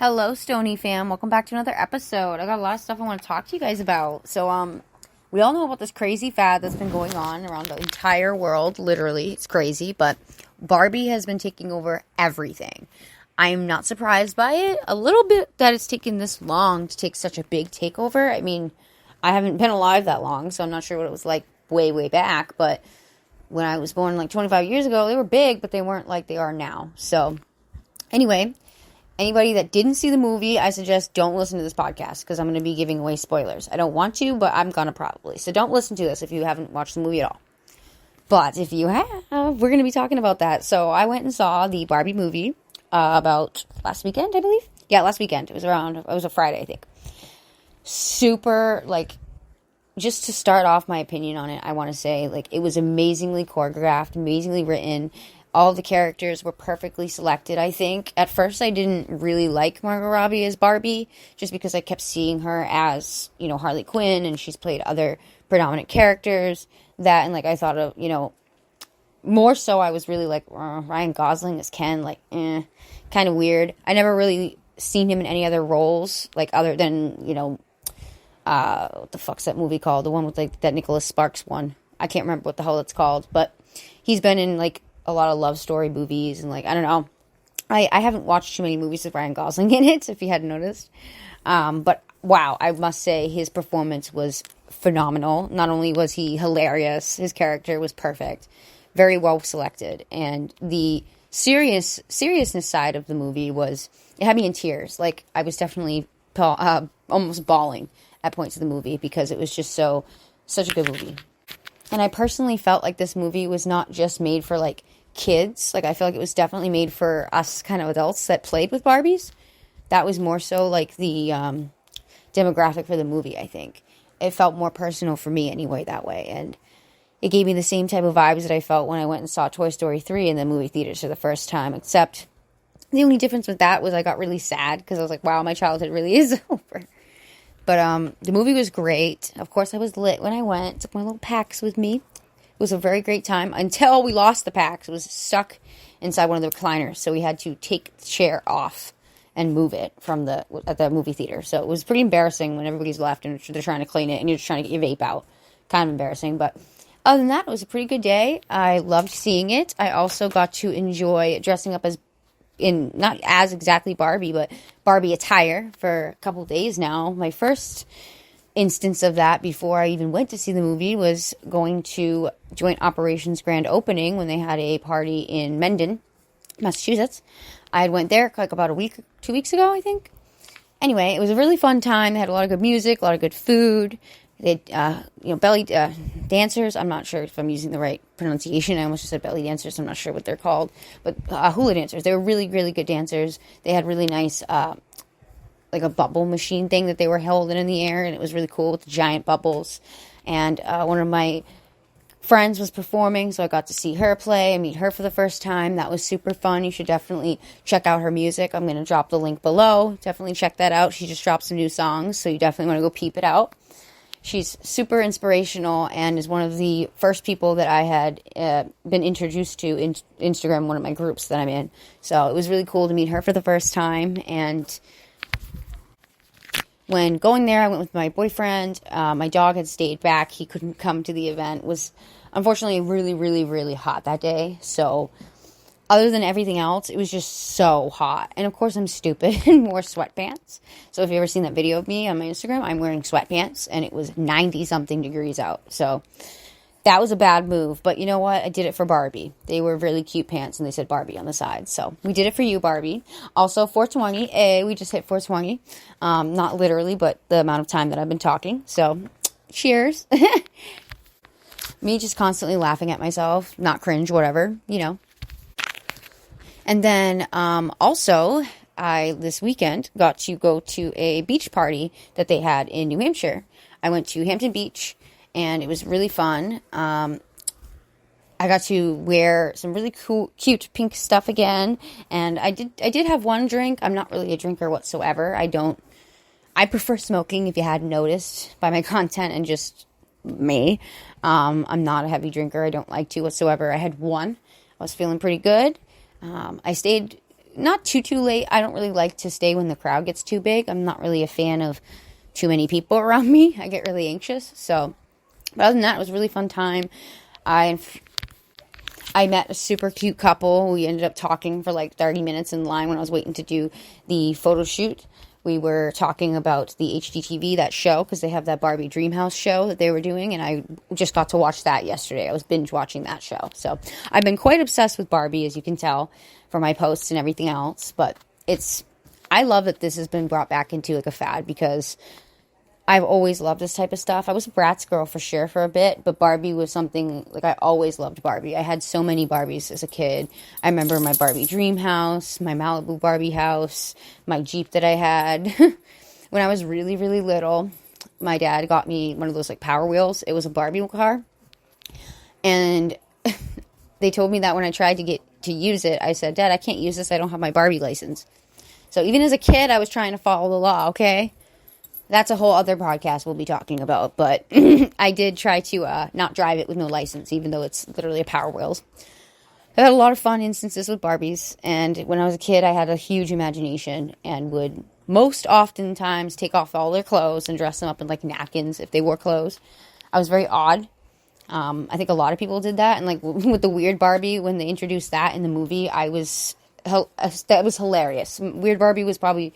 Hello, Stoney fam. Welcome back to another episode. I got a lot of stuff I want to talk to you guys about. So, we all know about this crazy fad that's been going on around the entire world. Literally, it's crazy. But Barbie has been taking over everything. I'm not surprised by it. A little bit that it's taken this long to take such a big takeover. I mean, I haven't been alive that long, so I'm not sure what it was like way back. But when I was born like 25 years ago, they were big, but they weren't like they are now. So, anyway, anybody that didn't see the movie, I suggest don't listen to this podcast because I'm going to be giving away spoilers. I don't want to, but I'm going to probably. So don't listen to this if you haven't watched the movie at all. But if you have, we're going to be talking about that. So I went and saw the Barbie movie about last weekend, I believe. Yeah, last weekend. It was a Friday, I think. Super, just to start off my opinion on it, I want to say, it was amazingly choreographed, amazingly written. All the characters were perfectly selected, I think. At first, I didn't really like Margot Robbie as Barbie, just because I kept seeing her as, Harley Quinn, and she's played other predominant characters. That, and, I thought of, more so I was really Ryan Gosling as Ken, kind of weird. I never really seen him in any other roles, other than, what the fuck's that movie called? The one with, that Nicholas Sparks one. I can't remember what the hell it's called, but he's been in, a lot of love story movies, and, I don't know. I haven't watched too many movies with Ryan Gosling in it, if you hadn't noticed. But, wow, I must say his performance was phenomenal. Not only was he hilarious, his character was perfect. Very well selected. And the seriousness side of the movie it had me in tears. I was definitely almost bawling at points of the movie because it was just such a good movie. And I personally felt like this movie was not just made for, kids. I feel like it was definitely made for us kind of adults that played with Barbies. That was more so, the demographic for the movie, I think. It felt more personal for me anyway that way. And it gave me the same type of vibes that I felt when I went and saw Toy Story 3 in the movie theaters for the first time. Except the only difference with that was I got really sad because I was like, wow, my childhood really is over. But the movie was great. Of course, I was lit when I went. Took my little packs with me. It was a very great time until we lost the packs. It was stuck inside one of the recliners, so we had to take the chair off and move it at the movie theater. So it was pretty embarrassing when everybody's left and they're trying to clean it and you're just trying to get your vape out. Kind of embarrassing, but other than that, it was a pretty good day. I loved seeing it. I also got to enjoy dressing up not as exactly Barbie, but Barbie attire for a couple days now. My first instance of that before I even went to see the movie was going to Joint Operations Grand Opening when they had a party in Mendon, Massachusetts. I went there about 2 weeks ago, I think. Anyway, it was a really fun time. They had a lot of good music, a lot of good food. They had, belly dancers. I'm not sure if I'm using the right pronunciation. I almost just said belly dancers. I'm not sure what they're called. But hula dancers. They were really, really good dancers. They had really nice, a bubble machine thing that they were holding in the air. And it was really cool with the giant bubbles. And one of my friends was performing, so I got to see her play and meet her for the first time. That was super fun. You should definitely check out her music. I'm going to drop the link below. Definitely check that out. She just dropped some new songs, so you definitely want to go peep it out. She's super inspirational and is one of the first people that I had been introduced to in Instagram, one of my groups that I'm in. So it was really cool to meet her for the first time. And when going there, I went with my boyfriend. My dog had stayed back. He couldn't come to the event. It was unfortunately really, really, really hot that day. So other than everything else, it was just so hot. And of course, I'm stupid and wore sweatpants. So if you've ever seen that video of me on my Instagram, I'm wearing sweatpants and it was 90-something degrees out. So that was a bad move. But you know what? I did it for Barbie. They were really cute pants and they said Barbie on the side. So we did it for you, Barbie. Also, 420. We just hit 420. Not literally, but the amount of time that I've been talking. So cheers. Me just constantly laughing at myself. Not cringe, whatever, And then, also, I, this weekend, got to go to a beach party that they had in New Hampshire. I went to Hampton Beach, and it was really fun. I got to wear some really cute pink stuff again, and I did have one drink. I'm not really a drinker whatsoever. I prefer smoking, if you hadn't noticed, by my content and just me. I'm not a heavy drinker. I don't like to whatsoever. I had one. I was feeling pretty good. I stayed not too late. I don't really like to stay when the crowd gets too big. I'm not really a fan of too many people around me. I get really anxious. So, but other than that, it was a really fun time. I met a super cute couple. We ended up talking for like 30 minutes in line when I was waiting to do the photo shoot. We were talking about the HGTV, that show, because they have that Barbie Dreamhouse show that they were doing, and I just got to watch that yesterday. I was binge watching that show. So I've been quite obsessed with Barbie, as you can tell from my posts and everything else. But I love that this has been brought back into like a fad, because I've always loved this type of stuff. I was a Bratz girl for sure for a bit, but Barbie was something, like, I always loved Barbie. I had so many Barbies as a kid. I remember my Barbie dream house, my Malibu Barbie house, my Jeep that I had. When I was really, really little, my dad got me one of those, like, Power Wheels. It was a Barbie car. And they told me that when I tried to get to use it, I said, Dad, I can't use this. I don't have my Barbie license. So even as a kid, I was trying to follow the law, okay? That's a whole other podcast we'll be talking about, but I did try to not drive it with no license, even though it's literally a Power Wheels. I had a lot of fun instances with Barbies, and when I was a kid, I had a huge imagination and would most oftentimes take off all their clothes and dress them up in like napkins if they wore clothes. I was very odd. I think a lot of people did that, and like with the Weird Barbie, when they introduced that in the movie, that was hilarious. Weird Barbie was probably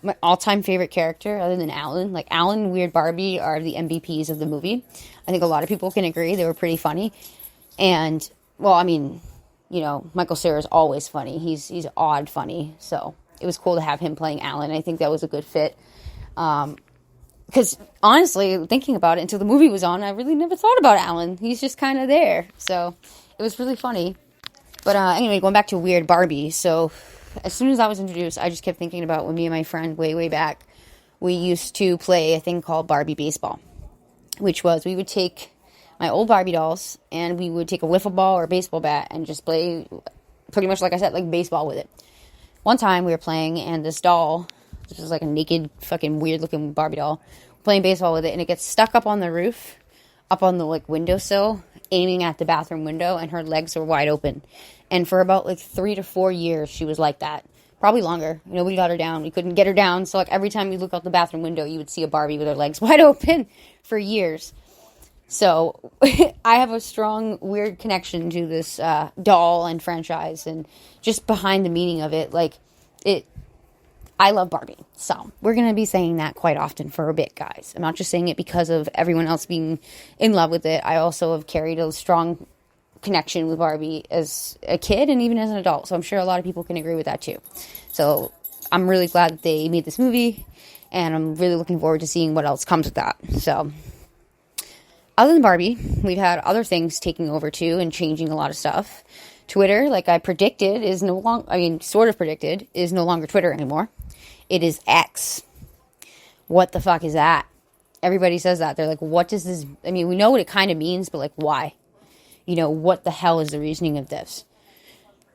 my all-time favorite character, other than Alan. Like, Alan and Weird Barbie are the MVPs of the movie. I think a lot of people can agree. They were pretty funny. And, well, I mean, you know, Michael Cera's always funny. He's odd funny. So it was cool to have him playing Alan. I think that was a good fit. Because, honestly, thinking about it, until the movie was on, I really never thought about Alan. He's just kind of there. So it was really funny. But anyway, going back to Weird Barbie. So as soon as I was introduced, I just kept thinking about when me and my friend way back, we used to play a thing called Barbie baseball, which was we would take my old Barbie dolls and we would take a wiffle ball or a baseball bat and just play pretty much, like I said, like baseball with it. One time we were playing, and this doll, this was like a naked fucking weird looking Barbie doll, playing baseball with it, and it gets stuck up on the roof, up on the like windowsill, aiming at the bathroom window, and her legs were wide open. And for about like 3 to 4 years, she was like that. Probably longer. You know, we got her down. We couldn't get her down. So like every time you look out the bathroom window, you would see a Barbie with her legs wide open for years. So I have a strong, weird connection to this doll and franchise, and just behind the meaning of it. Like, I love Barbie. So we're going to be saying that quite often for a bit, guys. I'm not just saying it because of everyone else being in love with it. I also have carried a strong connection with Barbie as a kid and even as an adult. So I'm sure a lot of people can agree with that too. So I'm really glad that they made this movie, and I'm really looking forward to seeing what else comes with that. So other than Barbie, we've had other things taking over too and changing a lot of stuff. Twitter, like I predicted, is no longer Twitter anymore. It is X. What the fuck is that? Everybody says that. They're like, what does this... I mean, we know what it kind of means, but like, why? You know, what the hell is the reasoning of this?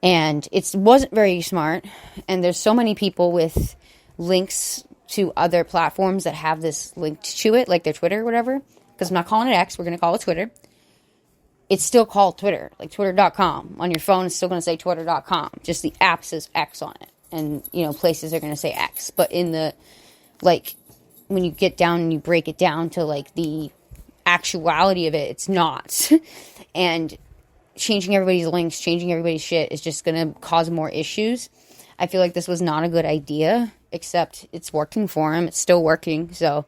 And it wasn't very smart. And there's so many people with links to other platforms that have this linked to it, like their Twitter or whatever. Because I'm not calling it X. We're going to call it Twitter. It's still called Twitter, like twitter.com. On your phone, it's still going to say twitter.com. Just the app says X on it. And, you know, places are going to say X. But in the, like, when you get down and you break it down to, like, the actuality of it, it's not. And changing everybody's links, changing everybody's shit is just going to cause more issues. I feel like this was not a good idea, except it's working for him. It's still working, so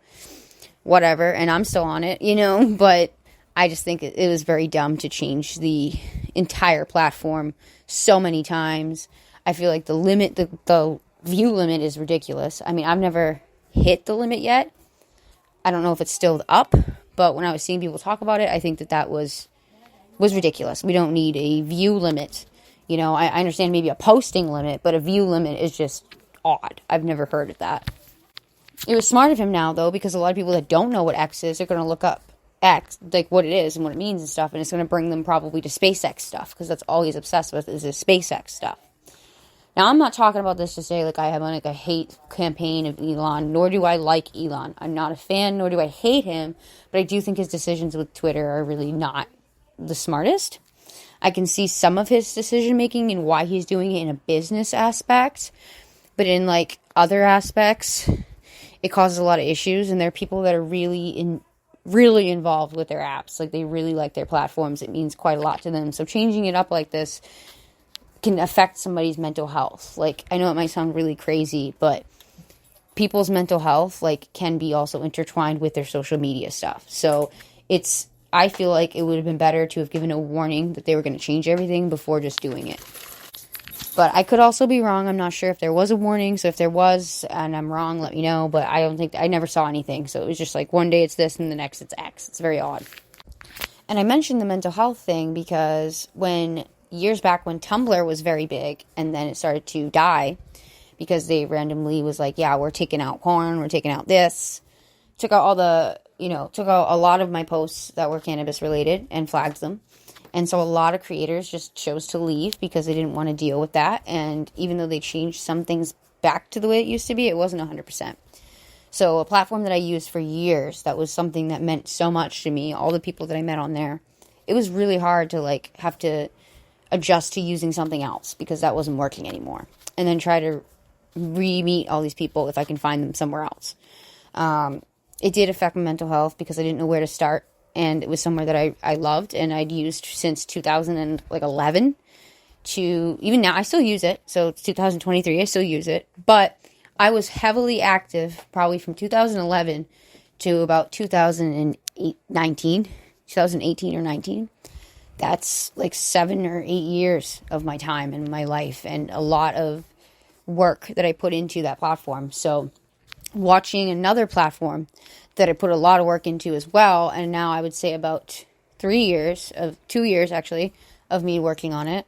whatever. And I'm still on it, you know, but I just think it was very dumb to change the entire platform so many times. I feel like the view limit is ridiculous. I mean, I've never hit the limit yet. I don't know if it's still up, but when I was seeing people talk about it, I think that was ridiculous. We don't need a view limit. You know, I understand maybe a posting limit, but a view limit is just odd. I've never heard of that. It was smart of him now, though, because a lot of people that don't know what X is are going to look up X, like what it is and what it means and stuff, and it's going to bring them probably to SpaceX stuff, because that's all he's obsessed with is his SpaceX stuff. Now, I'm not talking about this to say, like, I have, like, a hate campaign of Elon, nor do I like Elon. I'm not a fan, nor do I hate him, but I do think his decisions with Twitter are really not the smartest. I can see some of his decision making and why he's doing it in a business aspect, but in like other aspects, it causes a lot of issues. And there are people that are really involved with their apps. Like, they really like their platforms. It means quite a lot to them. So changing it up like this can affect somebody's mental health. Like, I know it might sound really crazy, but people's mental health, like, can be also intertwined with their social media stuff. So I feel like it would have been better to have given a warning that they were going to change everything before just doing it. But I could also be wrong. I'm not sure if there was a warning. So if there was, and I'm wrong, let me know. But I never saw anything. So it was just like one day it's this and the next it's X. It's very odd. And I mentioned the mental health thing because years back when Tumblr was very big and then it started to die because they randomly was like, yeah, we're taking out porn, we're taking out this. Took out a lot of my posts that were cannabis related and flagged them. And so a lot of creators just chose to leave because they didn't want to deal with that. And even though they changed some things back to the way it used to be, it wasn't 100%. So a platform that I used for years, that was something that meant so much to me, all the people that I met on there, it was really hard to like have to adjust to using something else because that wasn't working anymore. And then try to re-meet all these people if I can find them somewhere else. It did affect my mental health because I didn't know where to start. And it was somewhere that I loved and I'd used since 2011 to, even now, I still use it. So it's 2023, I still use it. But I was heavily active probably from 2011 to about 2018 or 19. That's like 7 or 8 years of my time and my life and a lot of work that I put into that platform. So watching another platform that I put a lot of work into as well, and now I would say about 2 years actually, of me working on it.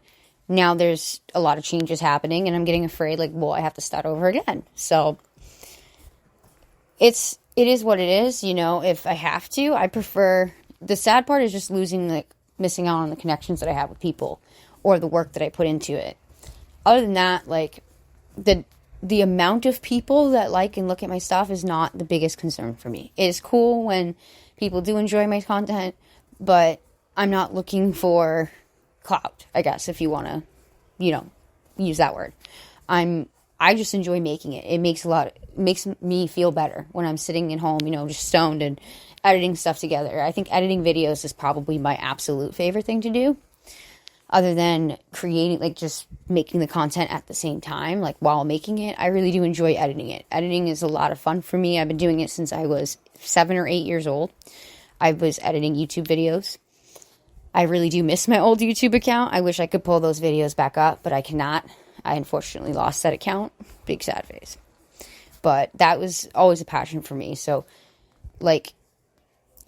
Now there's a lot of changes happening, and I'm getting afraid, like, well, I have to start over again. So it is what it is, if I have to. I prefer, the sad part is just missing out on the connections that I have with people, or the work that I put into it. Other than that, like, the amount of people that like and look at my stuff is not the biggest concern for me. It is cool when people do enjoy my content, but I'm not looking for clout, I guess, if you want to, use that word. I just enjoy making it. It makes me feel better when I'm sitting at home, just stoned and editing stuff together. I think editing videos is probably my absolute favorite thing to do. Other than creating, like, just making the content at the same time, like, while making it, I really do enjoy editing it. Editing is a lot of fun for me. I've been doing it since I was 7 or 8 years old. I was editing YouTube videos. I really do miss my old YouTube account. I wish I could pull those videos back up, but I cannot. I unfortunately lost that account. Big sad face. But that was always a passion for me. So, like,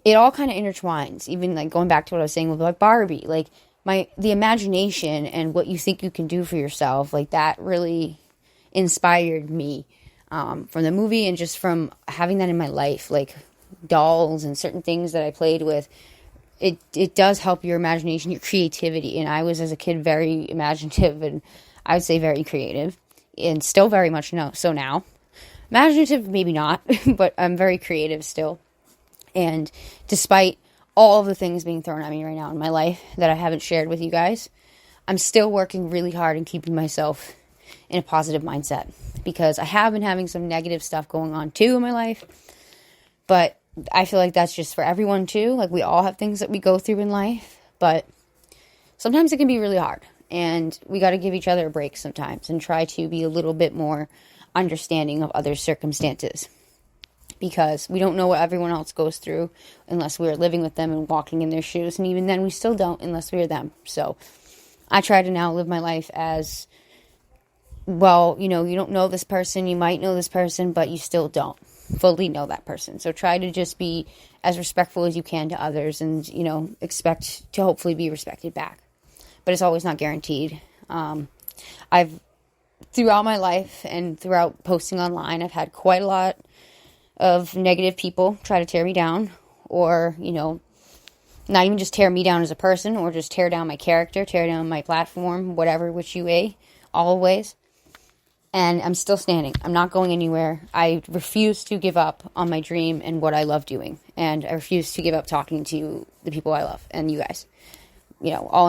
it all kind of intertwines. Even, like, going back to what I was saying with, like, Barbie, like, the imagination and what you think you can do for yourself, like, that really inspired me from the movie and just from having that in my life, like dolls and certain things that I played with. It does help your imagination, your creativity. And I was, as a kid, very imaginative and I would say very creative, and still very much so now. Imaginative, maybe not, but I'm very creative still. And despite all of the things being thrown at me right now in my life that I haven't shared with you guys, I'm still working really hard and keeping myself in a positive mindset, because I have been having some negative stuff going on too in my life, but I feel like that's just for everyone too. Like, we all have things that we go through in life, but sometimes it can be really hard, and we got to give each other a break sometimes and try to be a little bit more understanding of other circumstances, because we don't know what everyone else goes through unless we're living with them and walking in their shoes. And even then, we still don't unless we're them. So I try to now live my life as, well, you don't know this person. You might know this person, but you still don't fully know that person. So try to just be as respectful as you can to others and, expect to hopefully be respected back. But it's always not guaranteed. Throughout my life and throughout posting online, I've had quite a lot of negative people try to tear me down, or, not even just tear me down as a person, or just tear down my character, tear down my platform, whatever, which you may, always. And I'm still standing. I'm not going anywhere. I refuse to give up on my dream and what I love doing. And I refuse to give up talking to the people I love and you guys. All